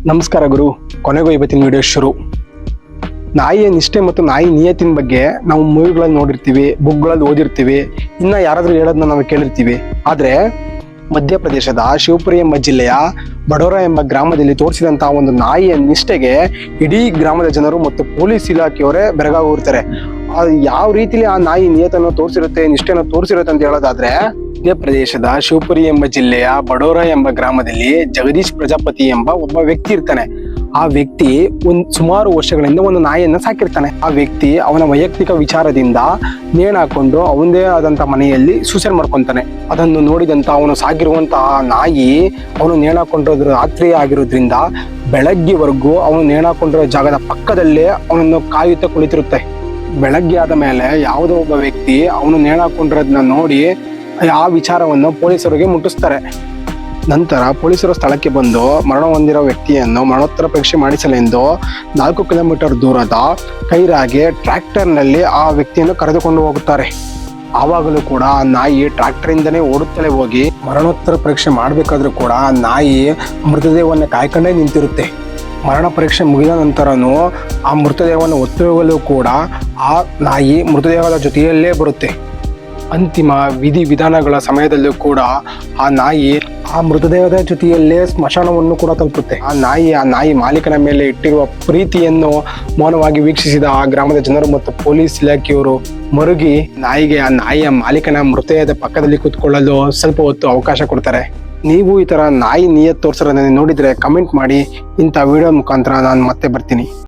ನಮಸ್ಕಾರ ಗುರು. ಕೊನೆಗೂ ಇವತ್ತಿನ ವಿಡಿಯೋ ಶುರು. ನಾಯಿಯ ನಿಷ್ಠೆ ಮತ್ತು ನಾಯಿ ನಿಯತ್ತಿನ ಬಗ್ಗೆ ನಾವು ಮೂವಿಗಳಲ್ಲಿ ನೋಡಿರ್ತೀವಿ, ಬುಕ್ಗಳಲ್ಲಿ ಓದಿರ್ತೀವಿ, ಇನ್ನ ಯಾರಾದ್ರೂ ಹೇಳೋದನ್ನ ನಾವು ಕೇಳಿರ್ತೀವಿ. ಆದ್ರೆ ಮಧ್ಯಪ್ರದೇಶದ ಶಿವಪುರಿ ಎಂಬ ಜಿಲ್ಲೆಯ ಬಡೋರಾ ಎಂಬ ಗ್ರಾಮದಲ್ಲಿ ತೋರಿಸಿದಂತಹ ಒಂದು ನಾಯಿಯ ನಿಷ್ಠೆಗೆ ಇಡೀ ಗ್ರಾಮದ ಜನರು ಮತ್ತು ಪೊಲೀಸ್ ಇಲಾಖೆಯವರೇ ಬೆರಗಾಗಿರ್ತಾರೆ. ಯಾವ ರೀತಿಲಿ ಆ ನಾಯಿ ನಿಯತನ್ನು ತೋರಿಸಿರುತ್ತೆ, ನಿಷ್ಠೆಯನ್ನು ತೋರಿಸಿರುತ್ತೆ ಅಂತ ಹೇಳೋದಾದ್ರೆ, ಮಧ್ಯಪ್ರದೇಶದ ಶಿವಪುರಿ ಎಂಬ ಜಿಲ್ಲೆಯ ಬಡೋರಾ ಎಂಬ ಗ್ರಾಮದಲ್ಲಿ ಜಗದೀಶ್ ಪ್ರಜಾಪತಿ ಎಂಬ ಒಬ್ಬ ವ್ಯಕ್ತಿ ಇರ್ತಾನೆ. ಆ ವ್ಯಕ್ತಿ ಸುಮಾರು ವರ್ಷಗಳಿಂದ ಒಂದು ನಾಯಿಯನ್ನ ಸಾಕಿರ್ತಾನೆ. ಆ ವ್ಯಕ್ತಿ ಅವನ ವೈಯಕ್ತಿಕ ವಿಚಾರದಿಂದ ನೇಣಾಕೊಂಡು ಅವನದೇ ಆದಂತ ಮನೆಯಲ್ಲಿ ಸೂಸೈಡ್ ಮಾಡ್ಕೊಂತಾನೆ. ಅದನ್ನು ನೋಡಿದಂತ ಅವನು ಸಾಕಿರುವಂತಹ ನಾಯಿ ಅವನು ನೇಣಾಕೊಂಡಿರೋ ರಾತ್ರಿ ಆಗಿರೋದ್ರಿಂದ ಬೆಳಗ್ಗೆವರೆಗೂ ಅವನು ನೇಣಾಕೊಂಡಿರೋ ಜಾಗದ ಪಕ್ಕದಲ್ಲೇ ಅವನನ್ನು ಕಾಯುತ್ತಾ ಕುಳಿತಿರುತ್ತೆ. ಬೆಳಗ್ಗೆ ಆದ ಮೇಲೆ ಯಾವುದೋ ಒಬ್ಬ ವ್ಯಕ್ತಿ ಅವನು ನೇಣಾಕೊಂಡಿರೋದನ್ನ ನೋಡಿ ಆ ವಿಚಾರವನ್ನು ಪೊಲೀಸರಿಗೆ ಮುಟ್ಟಿಸ್ತಾರೆ. ನಂತರ ಪೊಲೀಸರು ಸ್ಥಳಕ್ಕೆ ಬಂದು ಮರಣ ಹೊಂದಿರೋ ವ್ಯಕ್ತಿಯನ್ನು ಮರಣೋತ್ತರ ಪರೀಕ್ಷೆ ಮಾಡಿಸಲೆಂದು 4 ಕಿಲೋಮೀಟರ್ ದೂರದ ಕೈರಾಗೆ ಟ್ರ್ಯಾಕ್ಟರ್ನಲ್ಲಿ ಆ ವ್ಯಕ್ತಿಯನ್ನು ಕರೆದುಕೊಂಡು ಹೋಗುತ್ತಾರೆ. ಆವಾಗಲೂ ಕೂಡ ಆ ನಾಯಿ ಟ್ರ್ಯಾಕ್ಟರ್ ಇಂದನೇ ಓಡುತ್ತಲೇ ಹೋಗಿ ಮರಣೋತ್ತರ ಪರೀಕ್ಷೆ ಮಾಡಬೇಕಾದ್ರೂ ಕೂಡ ಆ ನಾಯಿ ಮೃತದೇಹವನ್ನು ಕಾಯ್ಕೊಂಡೇ ನಿಂತಿರುತ್ತೆ. ಮರಣ ಪರೀಕ್ಷೆ ಮುಗಿದ ನಂತರನೂ ಆ ಮೃತದೇಹವನ್ನು ಹೊತ್ತೊಯ್ಯಲು ಕೂಡ ಆ ನಾಯಿ ಮೃತದೇಹದ ಜೊತೆಯಲ್ಲೇ ಬರುತ್ತೆ. ಅಂತಿಮ ವಿಧಾನಗಳ ಸಮಯದಲ್ಲೂ ಕೂಡ ಆ ನಾಯಿ ಆ ಮೃತದೇಹದ ಜೊತೆಯಲ್ಲೇ ಸ್ಮಶಾನವನ್ನು ಕೂಡ ತಲುಪುತ್ತೆ. ಆ ನಾಯಿ ಮಾಲೀಕನ ಮೇಲೆ ಇಟ್ಟಿರುವ ಪ್ರೀತಿಯನ್ನು ಮೌನವಾಗಿ ವೀಕ್ಷಿಸಿದ ಆ ಗ್ರಾಮದ ಜನರು ಮತ್ತು ಪೊಲೀಸ್ ಇಲಾಖೆಯವರು ಮರುಗಿ ನಾಯಿಗೆ ಆ ನಾಯಿಯ ಮಾಲೀಕನ ಮೃತದೇಹದ ಪಕ್ಕದಲ್ಲಿ ಕೂತ್ಕೊಳ್ಳಲು ಸ್ವಲ್ಪ ಹೊತ್ತು ಅವಕಾಶ ಕೊಡ್ತಾರೆ. ನೀವು ಈ ತರ ನಾಯಿ ನಿಯತ್ ತೋರಿಸೋದನ್ನ ನೋಡಿದ್ರೆ ಕಮೆಂಟ್ ಮಾಡಿ. ಇಂಥ ವಿಡಿಯೋ ಮುಖಾಂತರ ನಾನು ಮತ್ತೆ ಬರ್ತೀನಿ.